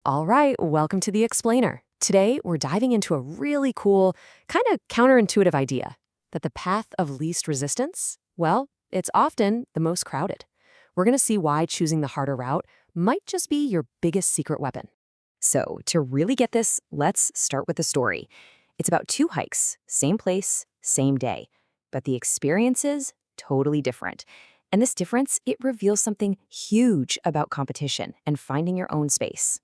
All right, welcome to The Explainer. Today, we're diving into a really cool, kind of counterintuitive idea that the path of least resistance, well, it's often the most crowded. We're going to see why choosing the harder route might just be your biggest secret weapon. So, to really get this, let's start with the story. It's about two hikes, same place, same day, but the experiences totally different. And this difference, it reveals something huge about competition and finding your own space.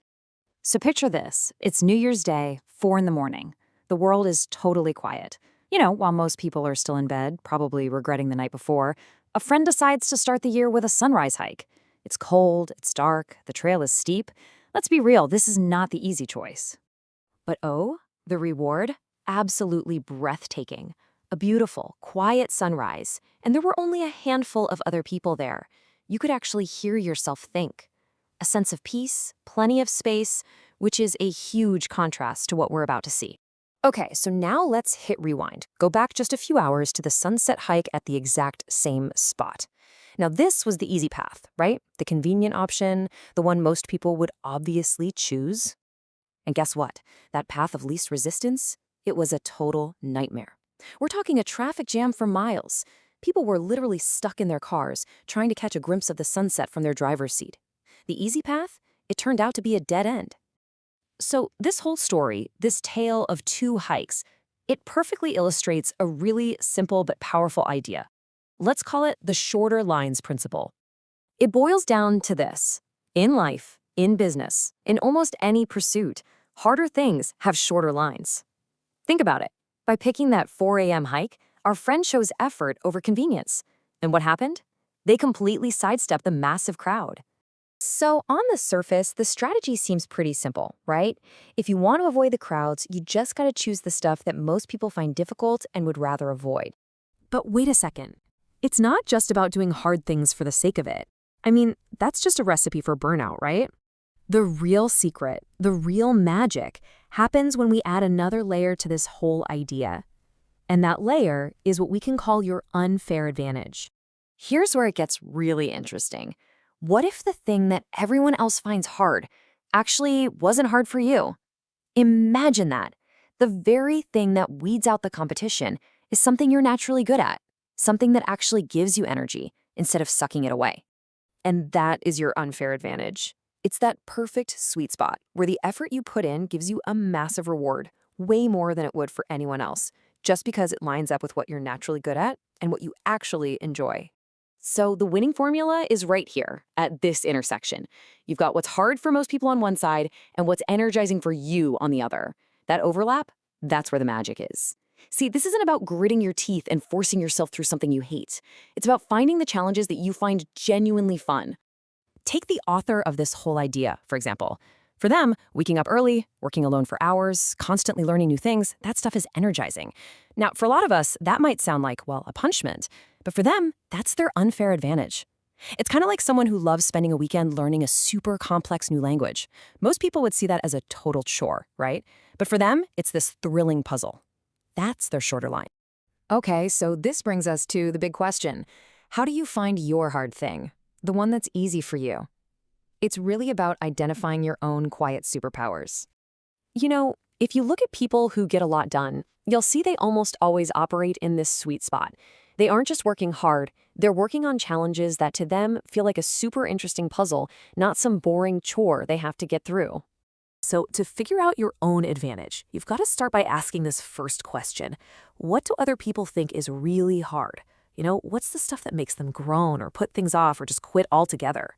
So picture this. It's New Year's Day, 4 in the morning. The world is totally quiet. While most people are still in bed, probably regretting the night before, a friend decides to start the year with a sunrise hike. It's cold, it's dark, the trail is steep. Let's be real, this is not the easy choice. But oh, the reward? Absolutely breathtaking. A beautiful, quiet sunrise, and there were only a handful of other people there. You could actually hear yourself think. A sense of peace, plenty of space, which is a huge contrast to what we're about to see. Okay, so now let's hit rewind. Go back just a few hours to the sunset hike at the exact same spot. Now, this was the easy path, right? The convenient option, the one most people would obviously choose. And guess what? That path of least resistance, it was a total nightmare. We're talking a traffic jam for miles. People were literally stuck in their cars, trying to catch a glimpse of the sunset from their driver's seat. The easy path? It turned out to be a dead end. So this whole story, this tale of two hikes, it perfectly illustrates a really simple but powerful idea. Let's call it the shorter lines principle. It boils down to this. In life, in business, in almost any pursuit, harder things have shorter lines. Think about it. By picking that 4 a.m. hike, our friend chose effort over convenience. And what happened? They completely sidestepped the massive crowd. So on the surface, the strategy seems pretty simple, right? If you want to avoid the crowds, you just got to choose the stuff that most people find difficult and would rather avoid. But wait a second. It's not just about doing hard things for the sake of it. I mean, that's just a recipe for burnout, right? The real secret, the real magic, happens when we add another layer to this whole idea. And that layer is what we can call your unfair advantage. Here's where it gets really interesting. What if the thing that everyone else finds hard actually wasn't hard for you? Imagine that. The very thing that weeds out the competition is something you're naturally good at, something that actually gives you energy instead of sucking it away. And that is your unfair advantage. It's that perfect sweet spot where the effort you put in gives you a massive reward, way more than it would for anyone else, just because it lines up with what you're naturally good at and what you actually enjoy. So the winning formula is right here at this intersection. You've got what's hard for most people on one side and what's energizing for you on the other. That overlap, that's where the magic is. See, this isn't about gritting your teeth and forcing yourself through something you hate. It's about finding the challenges that you find genuinely fun. Take the author of this whole idea, for example. For them, waking up early, working alone for hours, constantly learning new things, that stuff is energizing. Now, for a lot of us, that might sound like, well, a punishment. But for them, that's their unfair advantage. It's kind of like someone who loves spending a weekend learning a super complex new language. Most people would see that as a total chore, right? But for them, it's this thrilling puzzle. That's their shorter line. Okay, so this brings us to the big question. How do you find your hard thing? The one that's easy for you? It's really about identifying your own quiet superpowers. If you look at people who get a lot done, you'll see they almost always operate in this sweet spot. They aren't just working hard, they're working on challenges that to them feel like a super interesting puzzle, not some boring chore they have to get through. So to figure out your own advantage, you've got to start by asking this first question. What do other people think is really hard? What's the stuff that makes them groan or put things off or just quit altogether?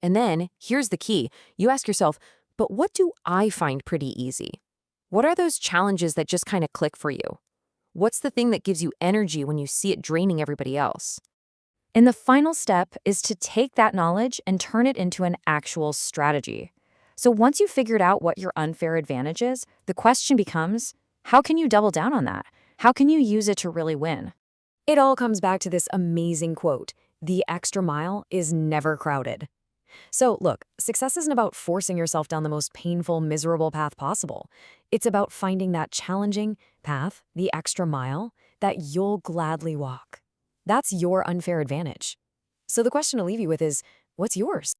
And then, here's the key. You ask yourself, but what do I find pretty easy? What are those challenges that just kind of click for you? What's the thing that gives you energy when you see it draining everybody else? And the final step is to take that knowledge and turn it into an actual strategy. So once you've figured out what your unfair advantage is, the question becomes, how can you double down on that? How can you use it to really win? It all comes back to this amazing quote, the extra mile is never crowded. So look, success isn't about forcing yourself down the most painful, miserable path possible. It's about finding that challenging path, the extra mile, that you'll gladly walk. That's your unfair advantage. So the question to leave you with is, what's yours?